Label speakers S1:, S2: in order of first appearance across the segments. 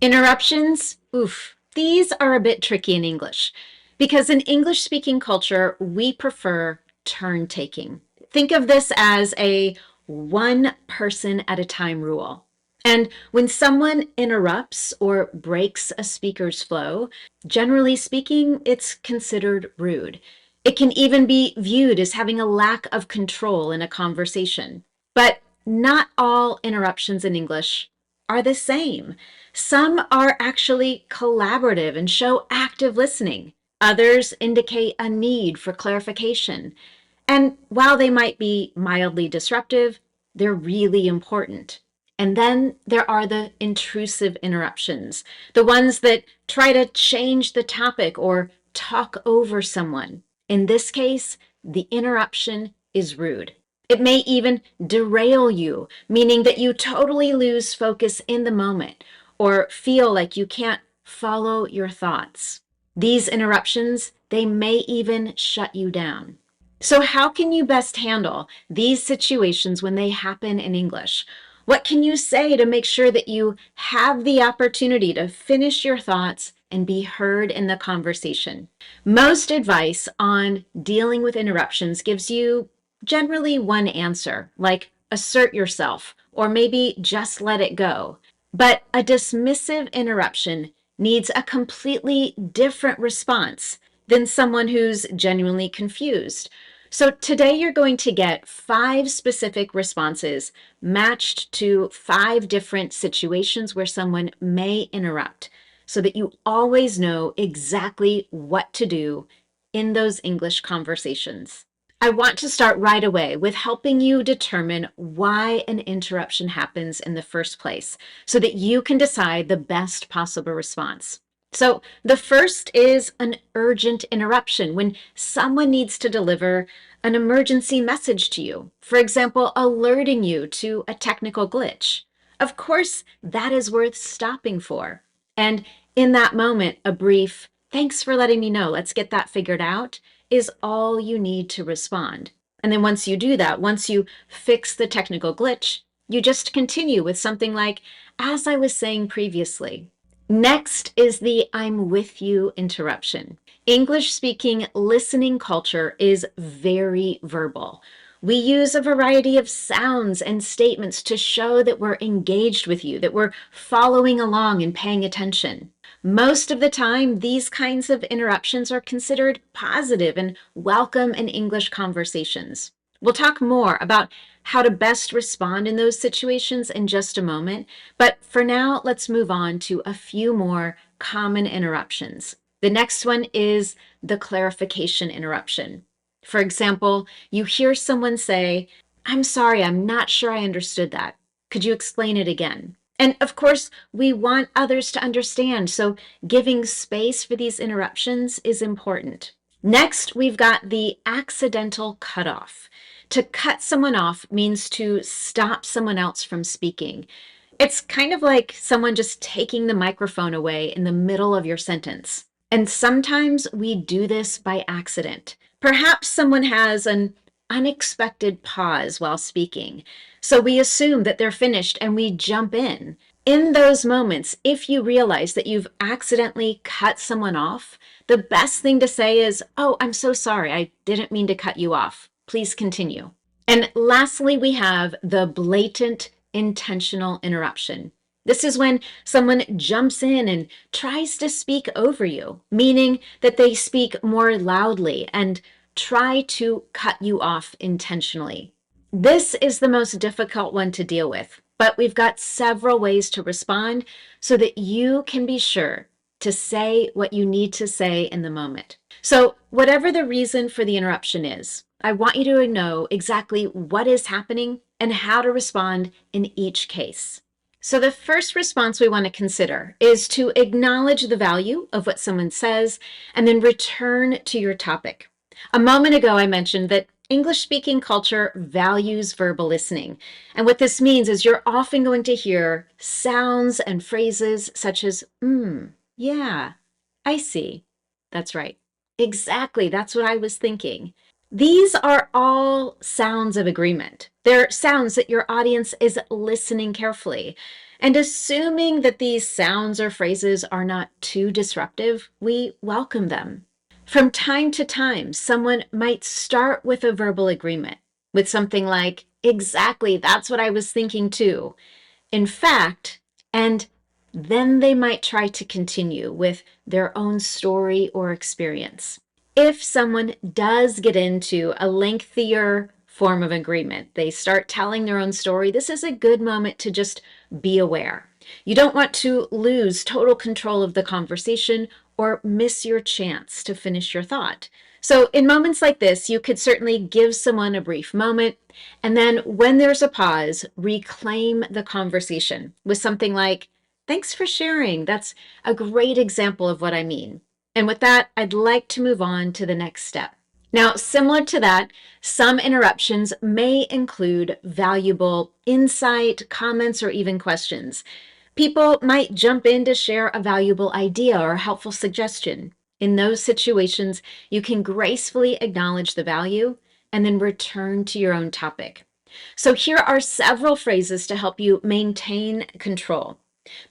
S1: Interruptions, oof, these are a bit tricky in English because in English speaking culture, we prefer turn taking. Think of this as a one person at a time rule. And when someone interrupts or breaks a speaker's flow, generally speaking, it's considered rude. It can even be viewed as having a lack of control in a conversation. But not all interruptions in English are the same. Some are actually collaborative and show active listening. Others indicate a need for clarification. And while they might be mildly disruptive, they're really important. And then there are the intrusive interruptions, the ones that try to change the topic or talk over someone. In this case, the interruption is rude. It may even derail you, meaning that you totally lose focus in the moment or feel like you can't follow your thoughts. These interruptions, they may even shut you down. So how can you best handle these situations when they happen in English? What can you say to make sure that you have the opportunity to finish your thoughts and be heard in the conversation? Most advice on dealing with interruptions gives you generally one answer, like assert yourself, or maybe just let it go. But a dismissive interruption needs a completely different response than someone who's genuinely confused. So today you're going to get 5 specific responses matched to 5 different situations where someone may interrupt so that you always know exactly what to do in those English conversations. I want to start right away with helping you determine why an interruption happens in the first place so that you can decide the best possible response. So the first is an urgent interruption when someone needs to deliver an emergency message to you, for example, alerting you to a technical glitch. Of course, that is worth stopping for. And in that moment, a brief, "Thanks for letting me know, let's get that figured out," is all you need to respond. And then once you do that, once you fix the technical glitch, you just continue with something like, "As I was saying previously." Next is the "I'm with you" interruption. English speaking listening culture is very verbal. We use a variety of sounds and statements to show that we're engaged with you, that we're following along and paying attention. Most of the time, these kinds of interruptions are considered positive and welcome in English conversations. We'll talk more about how to best respond in those situations in just a moment, but for now, let's move on to a few more common interruptions. The next one is the clarification interruption. For example, you hear someone say, "I'm sorry, I'm not sure I understood that. Could you explain it again?" And of course, we want others to understand, so giving space for these interruptions is important. Next, we've got the accidental cutoff. To cut someone off means to stop someone else from speaking. It's kind of like someone just taking the microphone away in the middle of your sentence. And sometimes we do this by accident. Perhaps someone has an unexpected pause while speaking, so we assume that they're finished and we jump in. In those moments, if you realize that you've accidentally cut someone off, the best thing to say is, "Oh, I'm so sorry, I didn't mean to cut you off. Please continue." And lastly, we have the blatant intentional interruption. This is when someone jumps in and tries to speak over you, meaning that they speak more loudly and try to cut you off intentionally. This is the most difficult one to deal with, but we've got several ways to respond so that you can be sure to say what you need to say in the moment. So whatever the reason for the interruption is, I want you to know exactly what is happening and how to respond in each case. So the first response we want to consider is to acknowledge the value of what someone says and then return to your topic. A moment ago, I mentioned that English-speaking culture values verbal listening. And what this means is you're often going to hear sounds and phrases such as, yeah, I see. That's right. Exactly, that's what I was thinking. These are all sounds of agreement. They're sounds that your audience is listening carefully. And assuming that these sounds or phrases are not too disruptive, we welcome them. From time to time, someone might start with a verbal agreement with something like, exactly, that's what I was thinking too. In fact, and then they might try to continue with their own story or experience. If someone does get into a lengthier form of agreement, they start telling their own story, this is a good moment to just be aware. You don't want to lose total control of the conversation or miss your chance to finish your thought. So in moments like this, you could certainly give someone a brief moment, and then when there's a pause, reclaim the conversation with something like, thanks for sharing. That's a great example of what I mean. And with that, I'd like to move on to the next step. Now, similar to that, some interruptions may include valuable insight, comments, or even questions. People might jump in to share a valuable idea or helpful suggestion. In those situations, you can gracefully acknowledge the value and then return to your own topic. So here are several phrases to help you maintain control.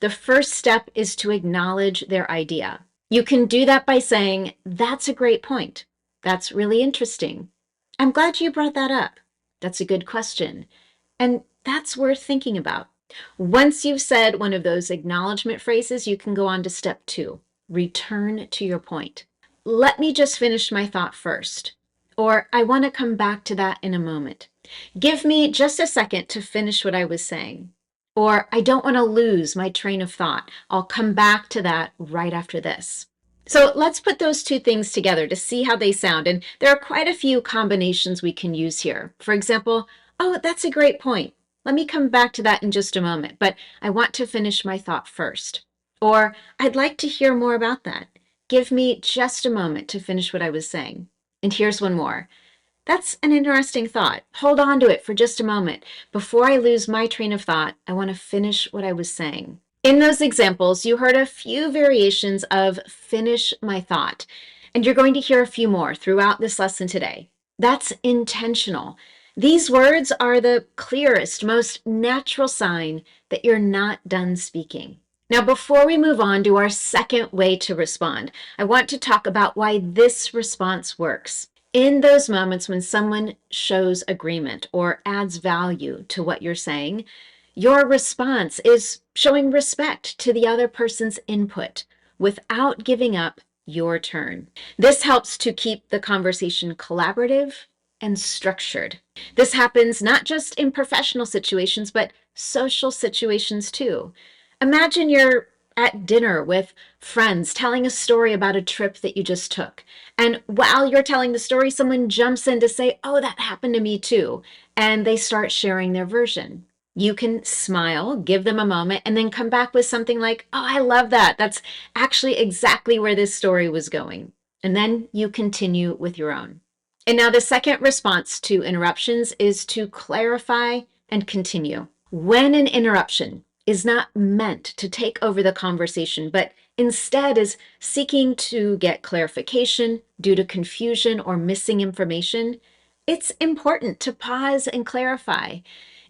S1: The first step is to acknowledge their idea. You can do that by saying, that's a great point. That's really interesting. I'm glad you brought that up. That's a good question. And that's worth thinking about. Once you've said one of those acknowledgement phrases, you can go on to step 2. Return to your point. Let me just finish my thought first. Or I want to come back to that in a moment. Give me just a second to finish what I was saying. Or I don't want to lose my train of thought. I'll come back to that right after this. So let's put those two things together to see how they sound. And there are quite a few combinations we can use here. For example, oh, that's a great point. Let me come back to that in just a moment, but I want to finish my thought first. Or I'd like to hear more about that. Give me just a moment to finish what I was saying. And here's one more. That's an interesting thought. Hold on to it for just a moment. Before I lose my train of thought, I want to finish what I was saying. In those examples, you heard a few variations of finish my thought, and you're going to hear a few more throughout this lesson today. That's intentional. These words are the clearest, most natural sign that you're not done speaking. Now, before we move on to our second way to respond, I want to talk about why this response works. In those moments when someone shows agreement or adds value to what you're saying, your response is showing respect to the other person's input without giving up your turn. This helps to keep the conversation collaborative and structured. This happens not just in professional situations, but social situations too. Imagine you're at dinner with friends telling a story about a trip that you just took. And while you're telling the story, someone jumps in to say, oh, that happened to me too. And they start sharing their version. You can smile, give them a moment, and then come back with something like, oh, I love that. That's actually exactly where this story was going. And then you continue with your own. And now the second response to interruptions is to clarify and continue. When an interruption is not meant to take over the conversation, but instead is seeking to get clarification due to confusion or missing information, it's important to pause and clarify.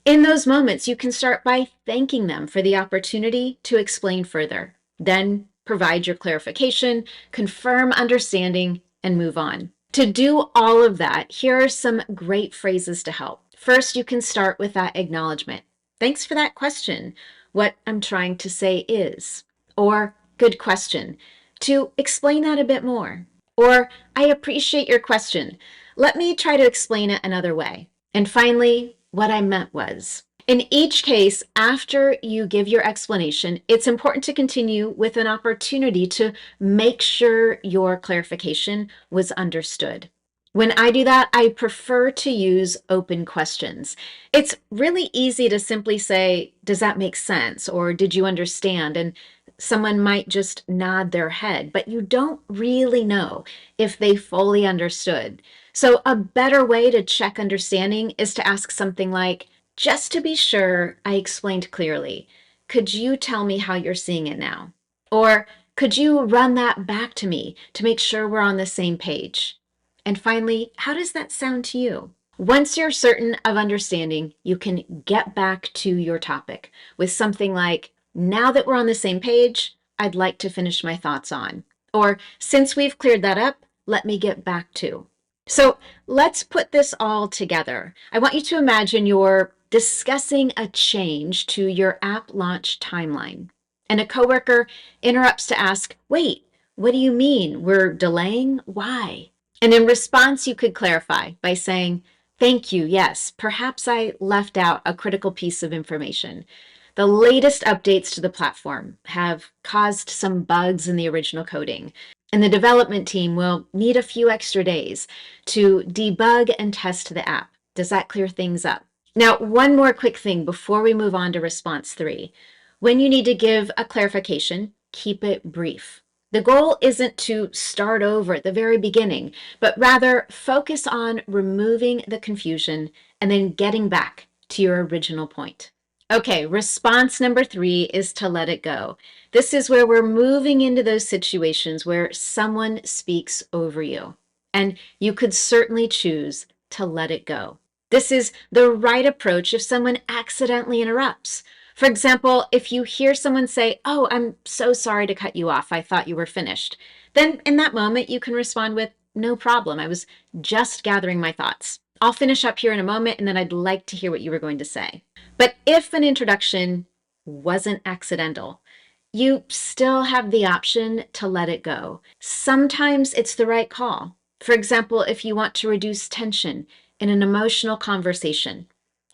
S1: In those moments, you can start by thanking them for the opportunity to explain further. Then provide your clarification, confirm understanding, and move on. To do all of that, here are some great phrases to help. First, you can start with that acknowledgement. Thanks for that question. What I'm trying to say is, or good question. To explain that a bit more. Or I appreciate your question. Let me try to explain it another way. And finally, what I meant was. In each case, after you give your explanation, it's important to continue with an opportunity to make sure your clarification was understood. When I do that, I prefer to use open questions. It's really easy to simply say, does that make sense? Or did you understand? And someone might just nod their head, but you don't really know if they fully understood. So a better way to check understanding is to ask something like, just to be sure I explained clearly, could you tell me how you're seeing it now? Or could you run that back to me to make sure we're on the same page? And finally, how does that sound to you? Once you're certain of understanding, you can get back to your topic with something like, now that we're on the same page, I'd like to finish my thoughts on. Or, since we've cleared that up, let me get back to. So let's put this all together. I want you to imagine you're discussing a change to your app launch timeline, and a coworker interrupts to ask, wait, what do you mean? We're delaying? Why? And in response, you could clarify by saying, thank you, yes, perhaps I left out a critical piece of information. The latest updates to the platform have caused some bugs in the original coding, and the development team will need a few extra days to debug and test the app. Does that clear things up? Now, one more quick thing before we move on to response 3. When you need to give a clarification, keep it brief. The goal isn't to start over at the very beginning, but rather focus on removing the confusion and then getting back to your original point. Okay, response number 3 is to let it go. This is where we're moving into those situations where someone speaks over you, and you could certainly choose to let it go. This is the right approach if someone accidentally interrupts. For example, if you hear someone say, oh, I'm so sorry to cut you off, I thought you were finished, then in that moment you can respond with, no problem, I was just gathering my thoughts. I'll finish up here in a moment, and then I'd like to hear what you were going to say. But if an introduction wasn't accidental, you still have the option to let it go. Sometimes it's the right call. For example, if you want to reduce tension in an emotional conversation,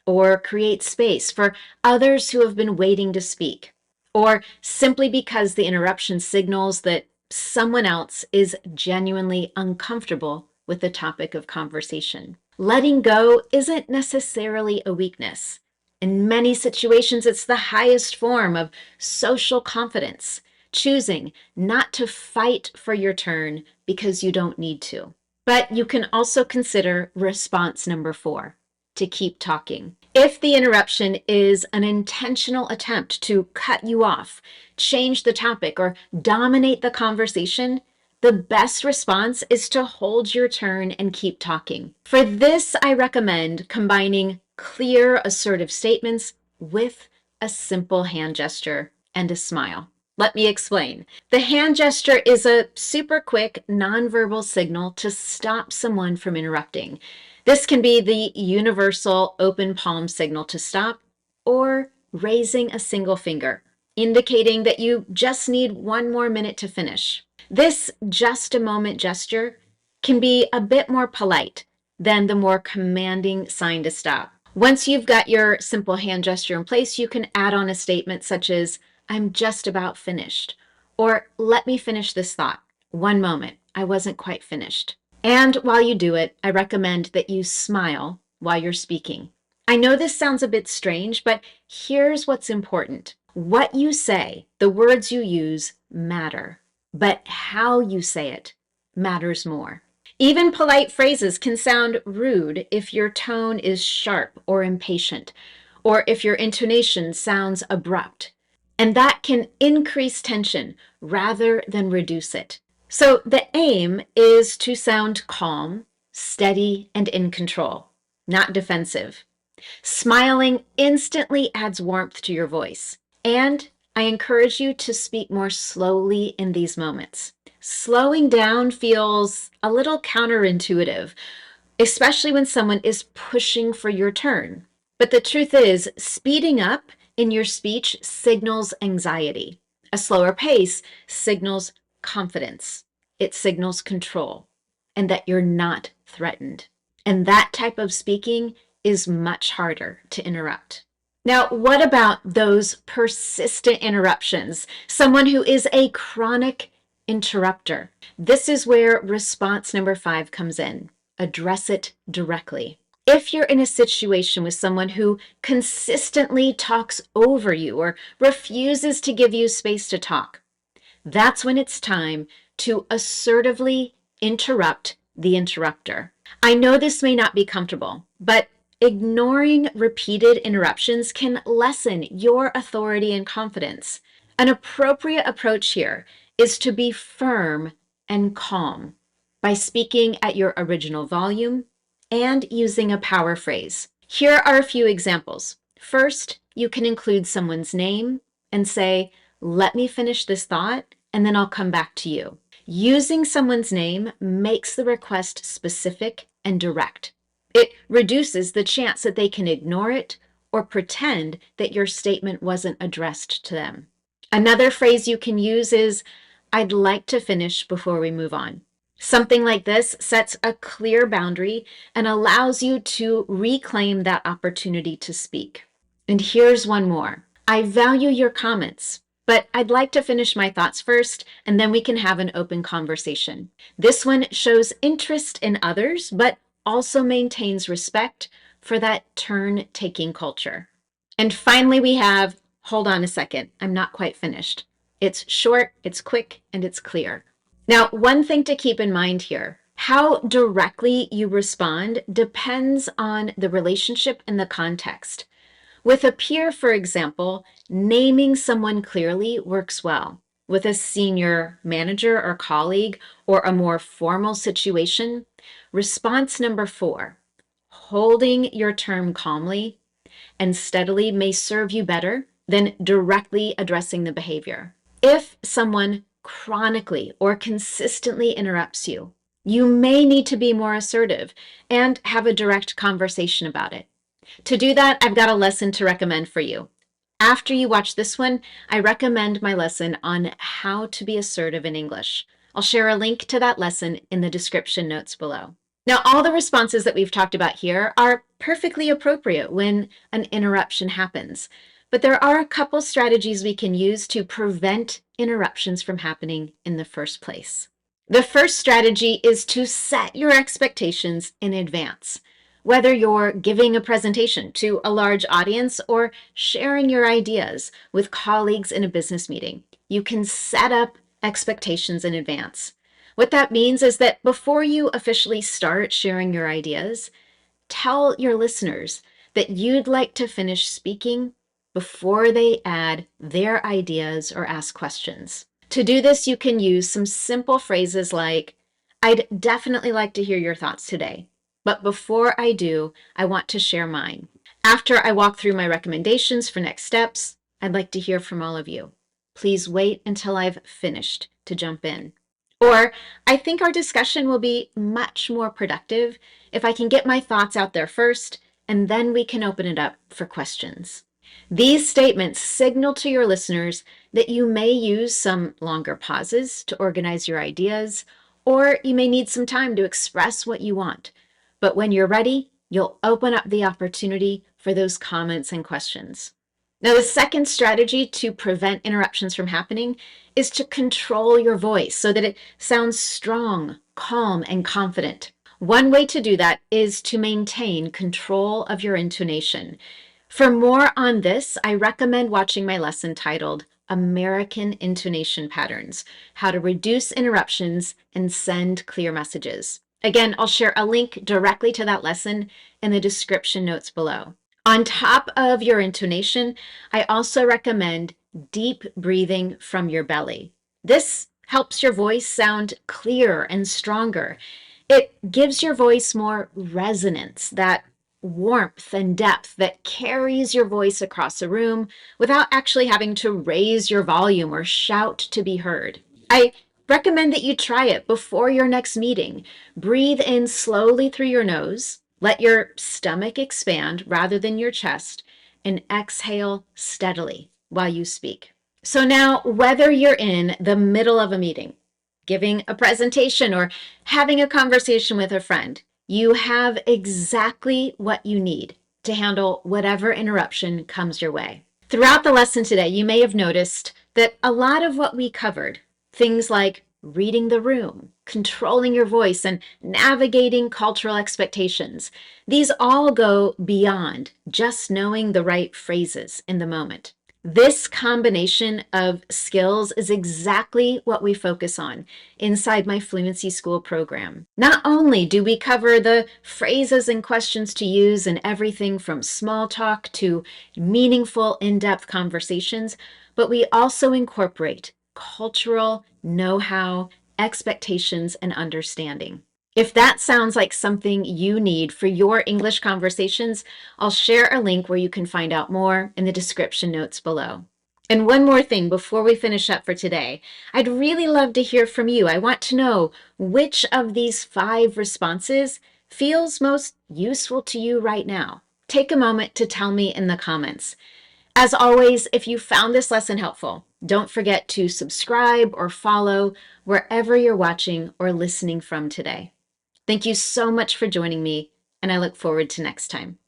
S1: or create space for others who have been waiting to speak, or simply because the interruption signals that someone else is genuinely uncomfortable with the topic of conversation. Letting go isn't necessarily a weakness. In many situations, it's the highest form of social confidence, choosing not to fight for your turn because you don't need to. But you can also consider response number 4, to keep talking. If the interruption is an intentional attempt to cut you off, change the topic, or dominate the conversation, the best response is to hold your turn and keep talking. For this, I recommend combining clear, assertive statements with a simple hand gesture and a smile. Let me explain. The hand gesture is a super quick, nonverbal signal to stop someone from interrupting. This can be the universal open palm signal to stop, or raising a single finger, indicating that you just need one more minute to finish. This just a moment gesture can be a bit more polite than the more commanding sign to stop. Once you've got your simple hand gesture in place, you can add on a statement such as, I'm just about finished, or let me finish this thought. One moment, I wasn't quite finished. And while you do it, I recommend that you smile while you're speaking. I know this sounds a bit strange, but here's what's important. What you say, the words you use, matter, but how you say it matters more. Even polite phrases can sound rude if your tone is sharp or impatient, or if your intonation sounds abrupt. And that can increase tension rather than reduce it. So the aim is to sound calm, steady, and in control, not defensive. Smiling instantly adds warmth to your voice. And I encourage you to speak more slowly in these moments. Slowing down feels a little counterintuitive, especially when someone is pushing for your turn. But the truth is, speeding up in your speech signals anxiety. A slower pace signals confidence. It signals control and that you're not threatened. And that type of speaking is much harder to interrupt. Now, what about those persistent interruptions? Someone who is a chronic interrupter. This is where response number 5 comes in. Address it directly. If you're in a situation with someone who consistently talks over you or refuses to give you space to talk, that's when it's time to assertively interrupt the interrupter. I know this may not be comfortable, but ignoring repeated interruptions can lessen your authority and confidence. An appropriate approach here is to be firm and calm by speaking at your original volume and using a power phrase. Here are a few examples. First, you can include someone's name and say, "Let me finish this thought, and then I'll come back to you." Using someone's name makes the request specific and direct. It reduces the chance that they can ignore it or pretend that your statement wasn't addressed to them. Another phrase you can use is, "I'd like to finish before we move on." Something like this sets a clear boundary and allows you to reclaim that opportunity to speak. And here's one more. "I value your comments, but I'd like to finish my thoughts first, and then we can have an open conversation." This one shows interest in others, but also maintains respect for that turn-taking culture. And finally, we have, "Hold on a second, I'm not quite finished." It's short, it's quick, and it's clear. Now, one thing to keep in mind here, how directly you respond depends on the relationship and the context. With a peer, for example, naming someone clearly works well. With a senior manager or colleague or a more formal situation, response number 4, holding your term calmly and steadily may serve you better than directly addressing the behavior. If someone chronically or consistently interrupts you, you may need to be more assertive and have a direct conversation about it. To do that, I've got a lesson to recommend for you. After you watch this one, I recommend my lesson on how to be assertive in English. I'll share a link to that lesson in the description notes below. Now, all the responses that we've talked about here are perfectly appropriate when an interruption happens, but there are a couple strategies we can use to prevent interruptions from happening in the first place. The first strategy is to set your expectations in advance. Whether you're giving a presentation to a large audience or sharing your ideas with colleagues in a business meeting, you can set up expectations in advance. What that means is that before you officially start sharing your ideas, tell your listeners that you'd like to finish speaking before they add their ideas or ask questions. To do this, you can use some simple phrases like, "I'd definitely like to hear your thoughts today, but before I do, I want to share mine. After I walk through my recommendations for next steps, I'd like to hear from all of you. Please wait until I've finished to jump in." Or, "I think our discussion will be much more productive if I can get my thoughts out there first, and then we can open it up for questions." These statements signal to your listeners that you may use some longer pauses to organize your ideas, or you may need some time to express what you want. But when you're ready, you'll open up the opportunity for those comments and questions. Now, the second strategy to prevent interruptions from happening is to control your voice so that it sounds strong, calm, and confident. One way to do that is to maintain control of your intonation. For more on this, I recommend watching my lesson titled American Intonation Patterns: How to Reduce Interruptions and Send Clear Messages. Again, I'll share a link directly to that lesson in the description notes below. On top of your intonation, I also recommend deep breathing from your belly. This helps your voice sound clearer and stronger. It gives your voice more resonance, that warmth and depth that carries your voice across a room without actually having to raise your volume or shout to be heard. I recommend that you try it before your next meeting. Breathe in slowly through your nose. Let your stomach expand rather than your chest, and exhale steadily while you speak. So now, whether you're in the middle of a meeting, giving a presentation, or having a conversation with a friend, you have exactly what you need to handle whatever interruption comes your way. Throughout the lesson today, you may have noticed that a lot of what we covered, things like reading the room, controlling your voice, and navigating cultural expectations, these all go beyond just knowing the right phrases in the moment. This combination of skills is exactly what we focus on inside my Fluency School program. Not only do we cover the phrases and questions to use in everything from small talk to meaningful, in-depth conversations, but we also incorporate cultural know-how, expectations, and understanding. If that sounds like something you need for your English conversations, I'll share a link where you can find out more in the description notes below. And one more thing before we finish up for today, I'd really love to hear from you. I want to know which of these 5 responses feels most useful to you right now. Take a moment to tell me in the comments. As always, if you found this lesson helpful, don't forget to subscribe or follow wherever you're watching or listening from today. Thank you so much for joining me, and I look forward to next time.